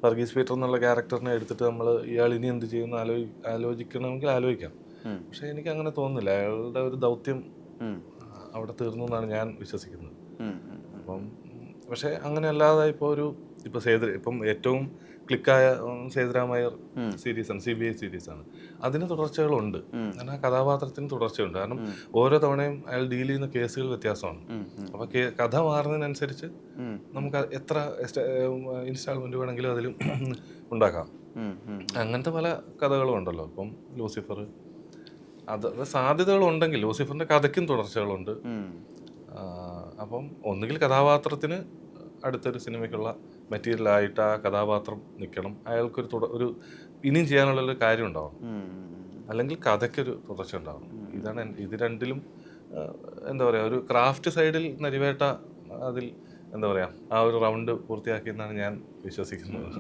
Varghese Peter എന്നുള്ള ക്യാരക്ടറിനെ എടുത്തിട്ട് നമ്മൾ ഇയാൾ ഇനി എന്ത് ചെയ്യുമെന്ന് ആലോചിക്കണമെങ്കിൽ ആലോചിക്കാം. പക്ഷെ എനിക്ക് അങ്ങനെ തോന്നുന്നില്ല. അയാളുടെ ഒരു ദൗത്യം അവിടെ തീർന്നു എന്നാണ് ഞാൻ വിശ്വസിക്കുന്നത്. അപ്പം പക്ഷെ അങ്ങനെ അല്ലാതെ ഇപ്പം ഏറ്റവും ക്ലിക്കായ സേതുരാമയ്യർ സീരീസാണ്, CBI സീരീസാണ്. അതിന് തുടർച്ചകളുണ്ട്. കാരണം ആ കഥാപാത്രത്തിന് തുടർച്ചയുണ്ട്. കാരണം ഓരോ തവണയും അയാൾ ഡീൽ ചെയ്യുന്ന കേസുകൾ വ്യത്യാസമാണ്. അപ്പൊ കഥ മാറുന്നതിനനുസരിച്ച് നമുക്ക് എത്ര ഇൻസ്റ്റാൾമെന്റ് വേണമെങ്കിലും അതിലും ഉണ്ടാക്കാം. അങ്ങനത്തെ പല കഥകളും ഉണ്ടല്ലോ. ഇപ്പം ലൂസിഫർ, അത് സാധ്യതകളുണ്ടെങ്കിൽ ലൂസിഫറിന്റെ കഥയ്ക്കും തുടർച്ചകളുണ്ട്. അപ്പം ഒന്നുകിൽ കഥാപാത്രത്തിന് അടുത്തൊരു സിനിമയ്ക്കുള്ള മെറ്റീരിയലായിട്ട് ആ കഥാപാത്രം നിൽക്കണം, അയാൾക്കൊരു ഇനിയും ചെയ്യാനുള്ളൊരു കാര്യം ഉണ്ടാവണം, അല്ലെങ്കിൽ കഥയ്ക്കൊരു തുടർച്ച ഉണ്ടാവണം. ഇത് രണ്ടിലും എന്താ പറയുക, ഒരു ക്രാഫ്റ്റ് സൈഡിൽ നരിവേട്ട അതിൽ എന്താ പറയുക ആ ഒരു റൗണ്ട് പൂർത്തിയാക്കിയെന്നാണ് ഞാൻ വിശ്വസിക്കുന്നത്.